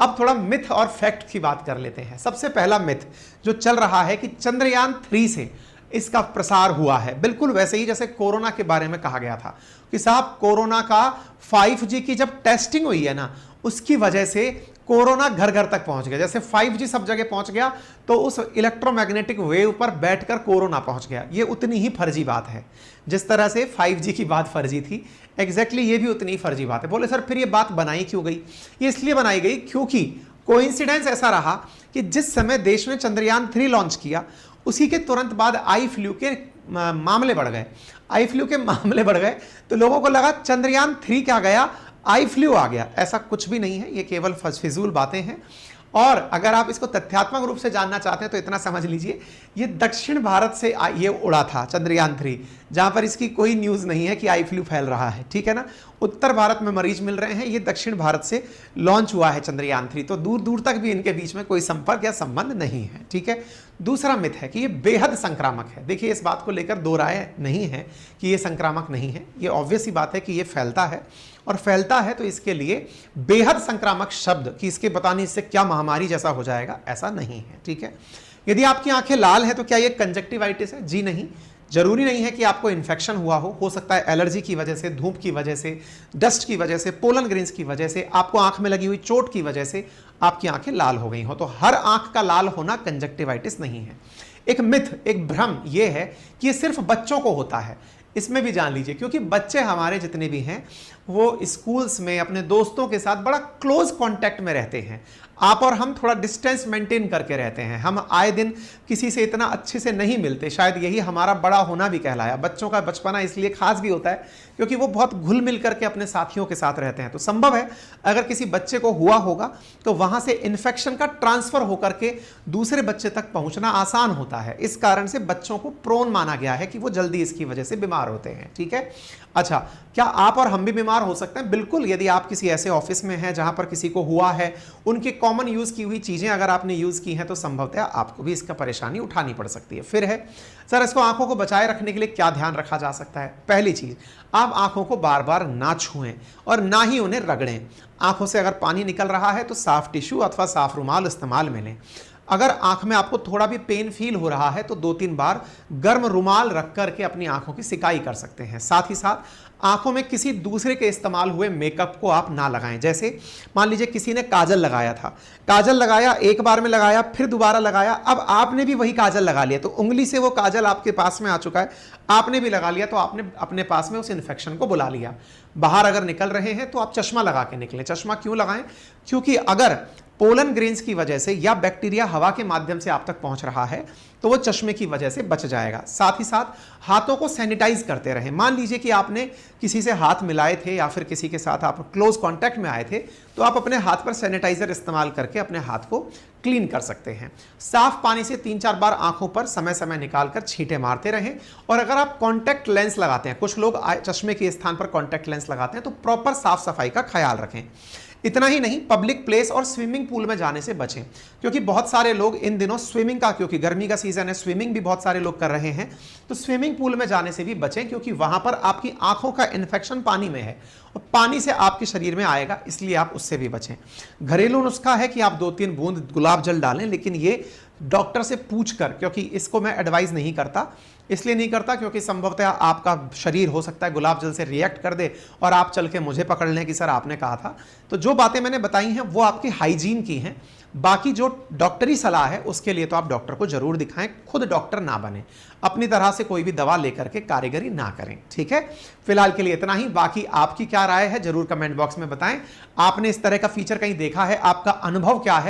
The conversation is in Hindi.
अब थोड़ा मिथ और फैक्ट की बात कर लेते हैं। सबसे पहला मिथ जो चल रहा है कि चंद्रयान 3 से इसका प्रसार हुआ है, बिल्कुल वैसे ही जैसे कोरोना के बारे में कहा गया था कि साहब कोरोना का 5G की जब टेस्टिंग हुई है ना, उसकी वजह से कोरोना घर घर तक पहुंच गया। जैसे 5G सब जगह पहुंच गया तो उस इलेक्ट्रोमैग्नेटिक वेव पर बैठकर कोरोना पहुंच गया। ये उतनी ही फर्जी बात है जिस तरह से 5G की बात फर्जी थी, एग्जैक्टली ये भी उतनी ही फर्जी बात है। बोले सर फिर ये बात बनाई क्यों गई? ये इसलिए बनाई गई क्योंकि कोइंसिडेंस ऐसा रहा कि जिस समय देश ने चंद्रयान 3 लॉन्च किया उसी के तुरंत बाद आई फ्लू के मामले बढ़ गए। आई फ्लू के मामले बढ़ गए तो लोगों को लगा चंद्रयान 3 क्या गया, आई फ्लू आ गया। ऐसा कुछ भी नहीं है, ये केवल फिजूल बातें हैं। और अगर आप इसको तथ्यात्मक रूप से जानना चाहते हैं तो इतना समझ लीजिए, ये दक्षिण भारत से ये उड़ा था चंद्रयान 3, जहां पर इसकी कोई न्यूज़ नहीं है कि आई फ्लू फैल रहा है, ठीक है ना। उत्तर भारत में मरीज मिल रहे हैं, ये दक्षिण भारत से लॉन्च हुआ है चंद्रयान 3, तो दूर दूर तक भी इनके बीच में कोई संपर्क या संबंध नहीं है, ठीक है। दूसरा मिथ है कि ये बेहद संक्रामक है। देखिए इस बात को लेकर दो राय नहीं है कि ये संक्रामक नहीं है, ये ऑब्वियस ही बात है कि ये फैलता है, और फैलता है तो इसके लिए बेहद संक्रामक शब्द कि इसके बताने से क्या महामारी जैसा हो जाएगा, ऐसा नहीं है, ठीक है। यदि आपकी आंखें लाल है तो क्या ये कंजक्टिवाइटिस है? जी नहीं, जरूरी नहीं है कि आपको इन्फेक्शन हुआ हो सकता है एलर्जी की वजह से, धूप की वजह से, डस्ट की वजह से, पोलन ग्रेन्स की वजह से, आपको आंख में लगी हुई चोट की वजह से आपकी आंखें लाल हो गई हो। तो हर आंख का लाल होना कंजक्टिवाइटिस नहीं है। एक मिथ, एक भ्रम यह है कि ये सिर्फ बच्चों को होता है, इसमें भी जान लीजिए, क्योंकि बच्चे हमारे जितने भी हैं वो स्कूल्स में अपने दोस्तों के साथ बड़ा क्लोज कांटेक्ट में रहते हैं। आप और हम थोड़ा डिस्टेंस मेंटेन करके रहते हैं, हम आए दिन किसी से इतना अच्छे से नहीं मिलते, शायद यही हमारा बड़ा होना भी कहलाया। बच्चों का बचपना इसलिए खास भी होता है क्योंकि वो बहुत घुल मिल करके अपने साथियों के साथ रहते हैं। तो संभव है अगर किसी बच्चे को हुआ होगा तो वहां से इन्फेक्शन का ट्रांसफर होकर के दूसरे बच्चे तक पहुंचना आसान होता है। इस कारण से बच्चों को प्रोन माना गया है कि वो जल्दी इसकी वजह से बीमार होते हैं, ठीक है। अच्छा, क्या आप और हम भी बीमार हो सकते हैं? बिल्कुल। यदि आप किसी ऐसे ऑफिस में हैं जहां पर किसी को हुआ है, उनकी कॉमन यूज की हुई चीजें अगर आपने यूज की हैं तो संभवतः आपको भी इसका परेशानी उठानी पड़ सकती है। फिर है सर इसको आंखों को बचाए रखने के लिए क्या ध्यान रखा जा सकता है? पहली चीज, आप आंखों को बार बार ना छुएं और ना ही उन्हें रगड़ें। आंखों से अगर पानी निकल रहा है तो साफ टिश्यू अथवा साफ रुमाल इस्तेमाल में लें। अगर आंख में आपको थोड़ा भी पेन फील हो रहा है तो 2-3 बार गर्म रुमाल रख करके अपनी आंखों की सिकाई कर सकते हैं। साथ ही साथ आंखों में किसी दूसरे के इस्तेमाल हुए मेकअप को आप ना लगाएं। जैसे मान लीजिए किसी ने काजल लगाया था, काजल लगाया, एक बार में लगाया, फिर दोबारा लगाया, अब आपने भी वही काजल लगा लिया तो उंगली से वो काजल आपके पास में आ चुका है, आपने भी लगा लिया तो आपने अपने पास में उस इन्फेक्शन को बुला लिया। बाहर अगर निकल रहे हैं तो आप चश्मा लगा के निकलें। चश्मा क्यों लगाएं? क्योंकि अगर पोलन ग्रेन्स की वजह से या बैक्टीरिया हवा के माध्यम से आप तक पहुंच रहा है तो वो चश्मे की वजह से बच जाएगा। साथ ही साथ हाथों को सैनिटाइज करते रहें। मान लीजिए कि आपने किसी से हाथ मिलाए थे या फिर किसी के साथ आप क्लोज कांटेक्ट में आए थे तो आप अपने हाथ पर सैनिटाइजर इस्तेमाल करके अपने हाथ को क्लीन कर सकते हैं। साफ पानी से 3-4 बार आंखों पर समय समय निकालकर छींटे मारते रहें। और अगर आप कॉन्टैक्ट लेंस लगाते हैं, कुछ लोग चश्मे के स्थान पर कॉन्टैक्ट लेंस लगाते हैं, तो प्रॉपर साफ सफाई का ख्याल रखें। इतना ही नहीं, पब्लिक प्लेस और स्विमिंग पूल में जाने से बचें, क्योंकि बहुत सारे लोग इन दिनों स्विमिंग का, क्योंकि गर्मी का सीजन है, स्विमिंग भी बहुत सारे लोग कर रहे हैं, तो स्विमिंग पूल में जाने से भी बचें, क्योंकि वहां पर आपकी आंखों का इन्फेक्शन पानी में है और पानी से आपके शरीर में आएगा, इसलिए आप उससे भी बचें। घरेलू नुस्खा है कि आप 2-3 बूंद गुलाब जल डालें, लेकिन ये डॉक्टर से पूछकर, क्योंकि इसको मैं एडवाइस नहीं करता, इसलिए नहीं करता क्योंकि संभवतः आपका शरीर हो सकता है गुलाब जल से रिएक्ट कर दे और आप चल के मुझे पकड़ लें कि सर आपने कहा था। तो जो बातें मैंने बताई हैं वो आपकी हाइजीन की हैं, बाकी जो डॉक्टरी सलाह है उसके लिए तो आप डॉक्टर को जरूर दिखाएं, खुद डॉक्टर ना बने, अपनी तरह से कोई भी दवा लेकर के कारीगरी ना करें, ठीक है। फिलहाल के लिए इतना ही, बाकी आपकी क्या राय है जरूर कमेंट बॉक्स में बताएं। आपने इस तरह का फीचर कहीं देखा है? आपका अनुभव क्या है?